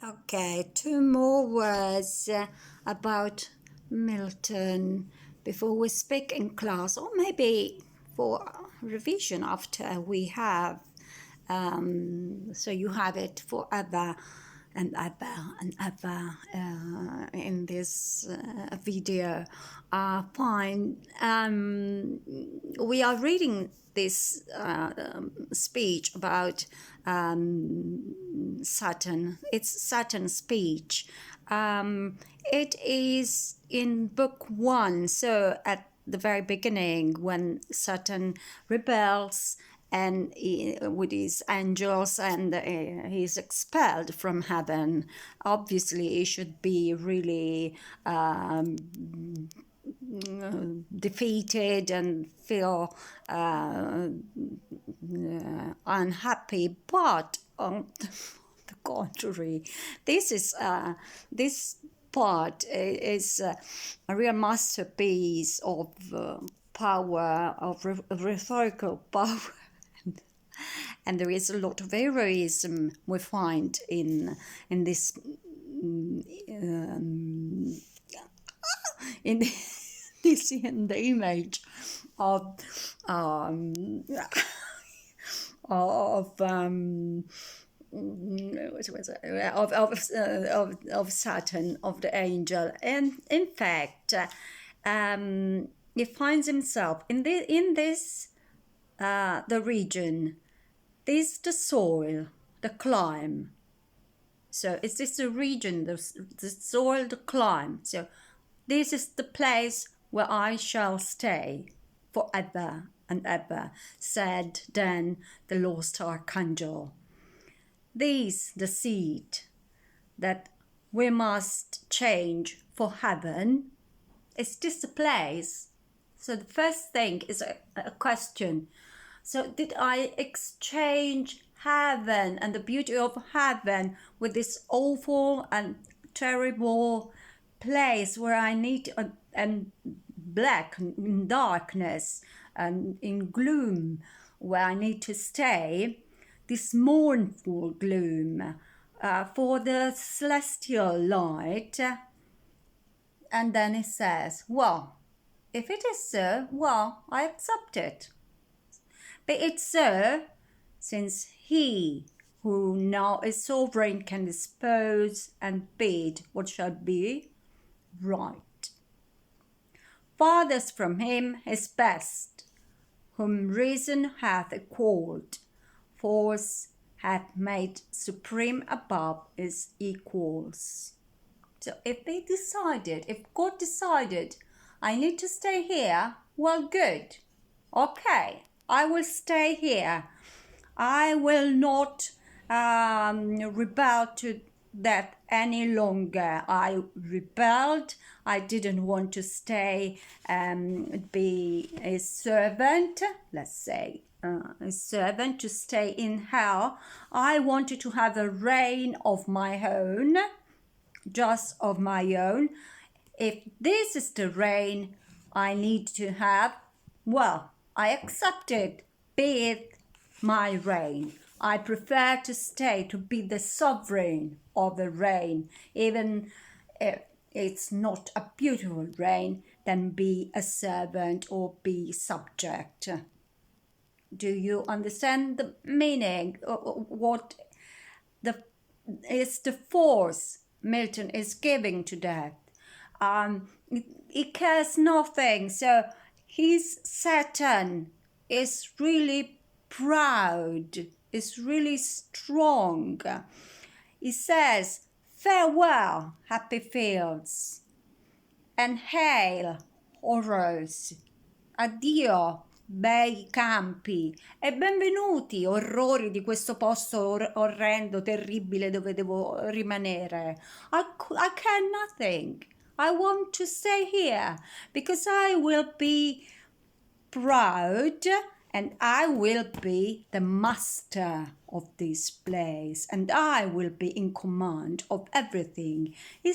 Okay, two more words about Milton before we speak in class, or maybe for revision after we have. So you have it forever and ever and ever in this video. Fine. We are reading this speech about Saturn. It's Saturn's speech. It is in book 1, so at the very beginning when Saturn rebels and with his angels and he's expelled from heaven. Obviously he should be really defeated and feel unhappy, but on the contrary, this part is a real masterpiece of power, of rhetorical power. And there is a lot of heroism we find in this in the image of Saturn, of the angel, and in fact, he finds himself in this the region. This is the soil, the climb. So is this the region, the soil, the climb? So this is the place where I shall stay forever and ever, said then the lost archangel. This the seed that we must change for heaven. Is this the place? So the first thing is a question. So did I exchange heaven and the beauty of heaven with this awful and terrible place where I need and black, in darkness and in gloom, where I need to stay, this mournful gloom, for the celestial light? And then he says, well, if it is so, well, I accept it. Be it so, since he who now is sovereign can dispose and bid what shall be right. Farthest from him is best, whom reason hath equalled, force hath made supreme above his equals. So if God decided, I need to stay here, well, good. Okay, I will stay here. I will not rebel to that any longer. I rebelled. I didn't want to stay be a servant, let's say, a servant, to stay in hell. I wanted to have a reign of my own, just of my own. If this is the reign I need to have, well, I accept it. Be it my reign. I prefer to stay, to be the sovereign of the reign, even if it's not a beautiful reign, than be a servant or be subject. Do you understand the meaning? What is the force Milton is giving to that? He cares nothing. So his Saturn is really proud, is really strong. He says, farewell, happy fields, and hail, horrors. Addio, bei campi, e benvenuti, orrori di questo posto orrendo, terribile dove devo rimanere. I care nothing. I want to stay here because I will be proud and I will be the master of this place and I will be in command of everything. He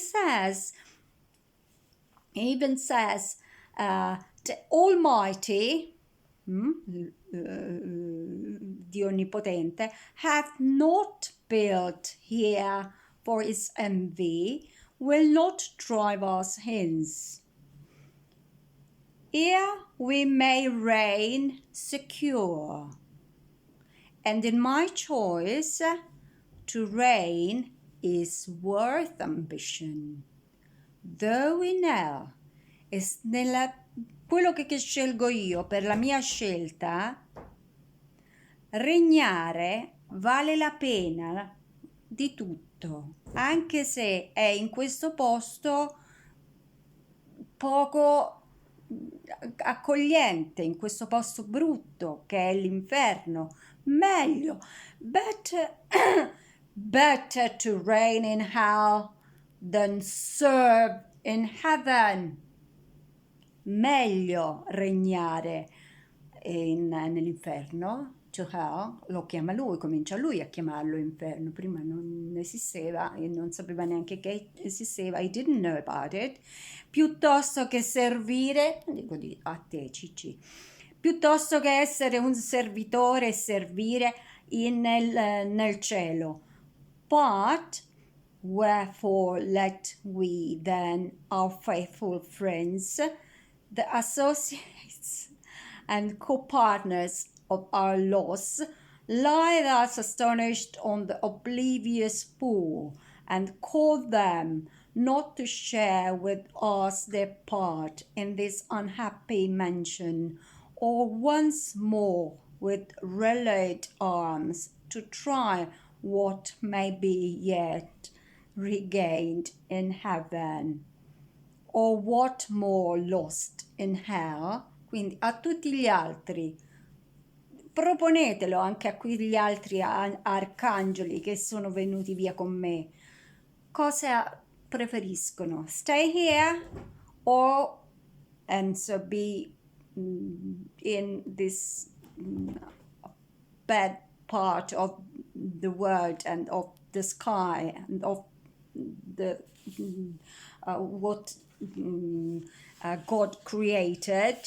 even says, the Almighty, Dio Onnipotente, hath not built here for its envy will not drive us hence. Here we may reign secure, and in my choice, to reign is worth ambition. Though in hell quello che scelgo io per la mia scelta, regnare vale la pena di tutto, anche se è in questo posto poco accogliente, in questo posto brutto che è l'inferno. Meglio, better to reign in hell than serve in heaven. Meglio regnare nell'inferno, to hell, lo chiama lui, comincia lui a chiamarlo inferno, prima non esisteva e non sapeva neanche che esisteva, I didn't know about it, piuttosto che servire, dico a te Cicci, piuttosto che essere un servitore e servire nel cielo. But wherefore let we then, our faithful friends, the associates and co-partners of our loss, lie thus astonished on the oblivious pool, and call them not to share with us their part in this unhappy mansion, or once more with relayed arms to try what may be yet regained in heaven, or what more lost in hell. Quindi a tutti gli altri, proponetelo anche a quegli altri arcangeli che sono venuti via con me, cosa preferiscono? Stay here or and so be in this bad part of the world and of the sky and of the what God created,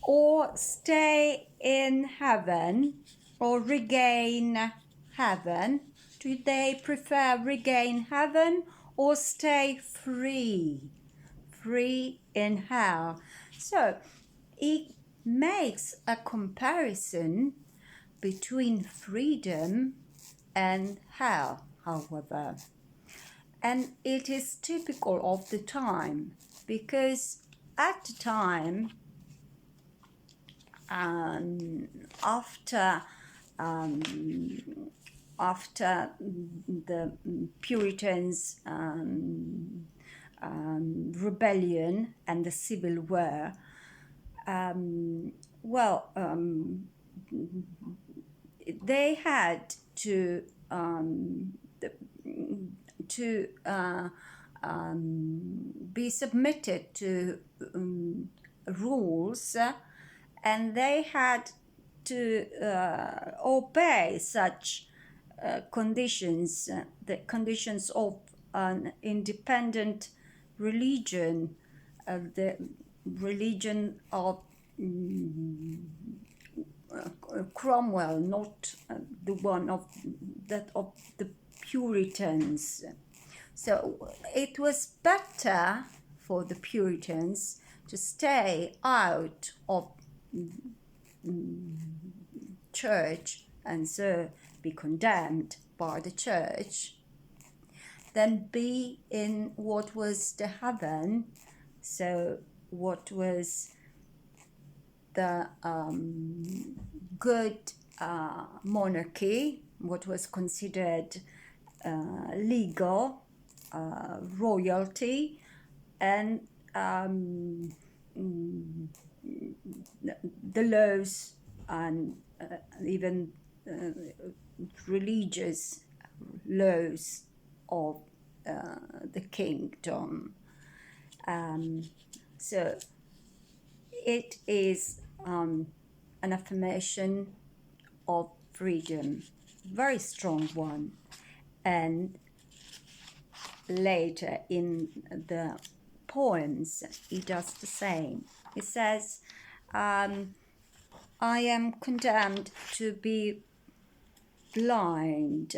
or stay in heaven or regain heaven. Do they prefer regain heaven or stay free in hell? So it makes a comparison between freedom and hell, however. And it is typical of the time, because at the time, after the Puritans' rebellion and the Civil War, they had to be submitted to rules, and they had to obey such conditions, the conditions of an independent religion, the religion of Cromwell, not the one of the Puritans. So it was better for the Puritans to stay out of church and so be condemned by the church than be in what was the heaven, so what was the good monarchy, what was considered legal royalty, and the laws and even religious laws of the kingdom. So it is an affirmation of freedom, very strong one. And later in the poems, he does the same. He says, I am condemned to be blind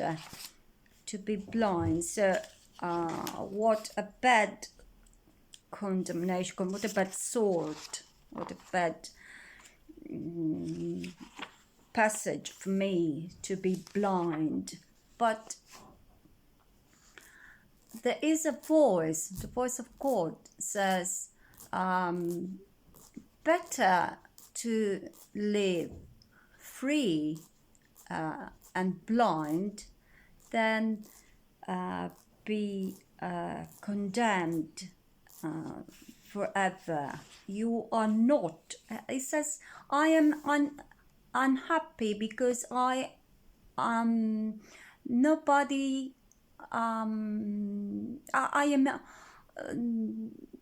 to be blind. So what a bad condemnation, what a bad sort, what a bad passage for me to be blind. But there is a voice, the voice of God says, better to live free and blind than be condemned forever. You are not. It says, I am unhappy because I nobody I am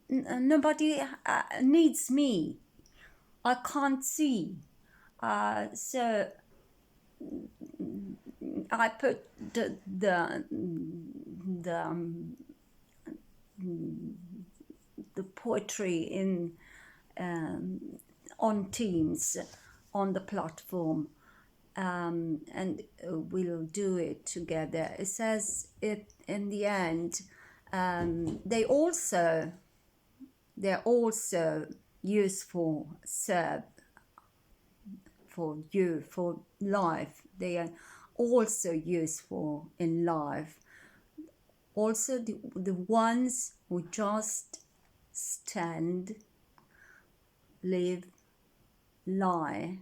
nobody needs me. I can't see. So I put the poetry in on Teams on the platform, and we'll do it together. It says it in the end. They're also useful, serve for you, for life. They are also useful in life. Also the ones who just stand, live, lie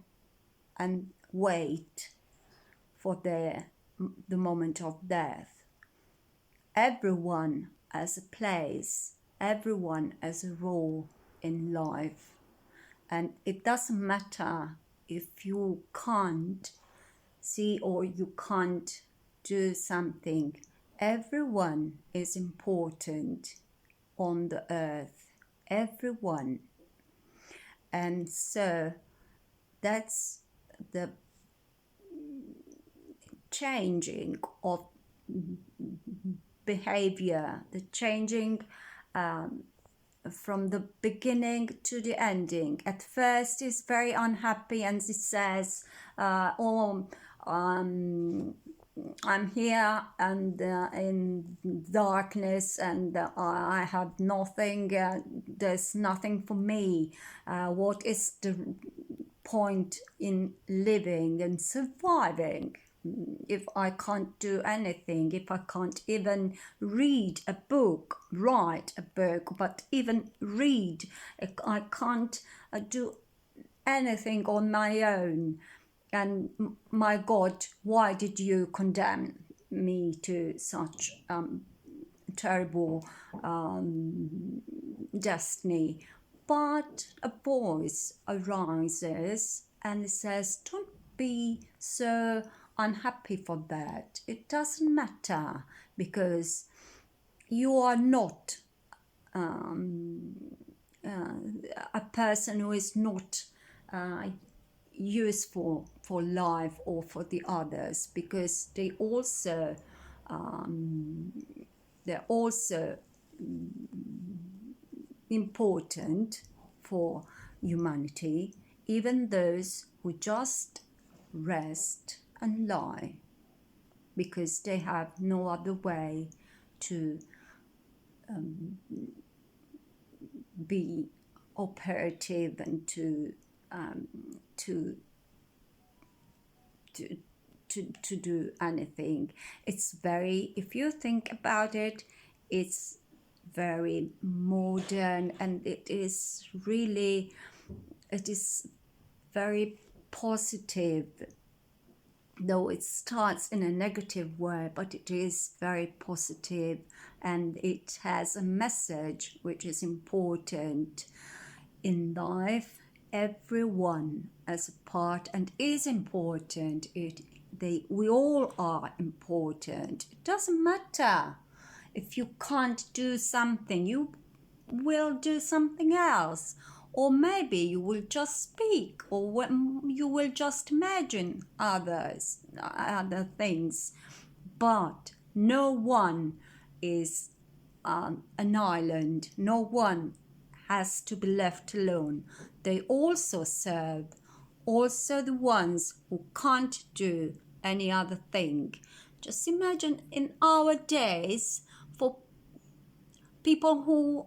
and wait for the moment of death. Everyone has a place, everyone has a role in life, and it doesn't matter if you can't see or you can't do something. Everyone is important on the earth, everyone. And so that's the changing of behavior, the changing from the beginning to the ending. At first he's very unhappy and he says, I'm here and in darkness and I have nothing, there's nothing for me. What is the point in living and surviving if I can't do anything, if I can't even read a book, write a book, but even read, I can't do anything on my own. And my God, why did you condemn me to such terrible destiny? But a voice arises and says, don't be so unhappy for that. It doesn't matter, because you are not a person who is not useful for life or for the others, because they're also important for humanity, even those who just rest and lie because they have no other way to be operative and to do anything. It's very, if you think about it, it's very modern, and it is very positive, though it starts in a negative way, but it is very positive and it has a message which is important in life. Everyone has a part and is important. We all are important. It doesn't matter if you can't do something, you will do something else, or maybe you will just speak, or you will just imagine other things. But no one is an island. No one has to be left alone. They also serve, also the ones who can't do any other thing. Just imagine in our days, for people who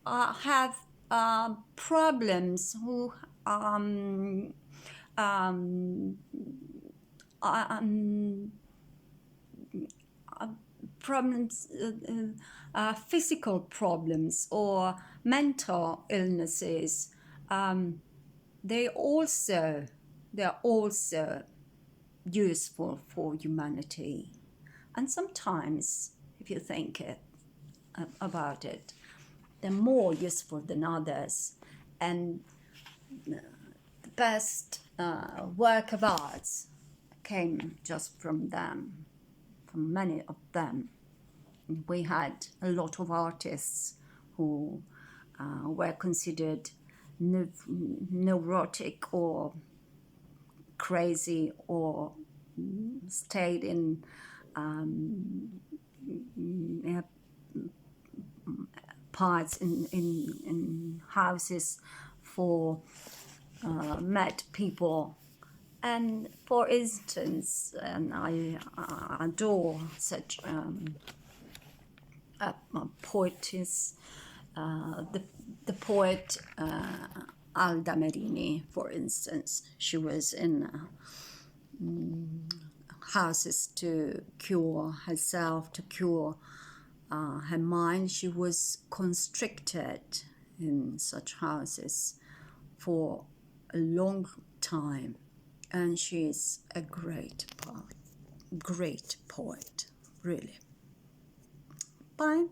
have problems, who um, um, problems, physical problems or mental illnesses, they're also useful for humanity. And sometimes, if you think about it, they're more useful than others. And the best work of arts came just from them, from many of them. We had a lot of artists who were considered neurotic or crazy, or stayed in parts in houses for mad people. And for instance, and I adore such a poetess, the poet Alda Merini, for instance. She was in houses to cure herself, to cure her mind. She was constricted in such houses for a long time, and she's a great poet, really. Bye.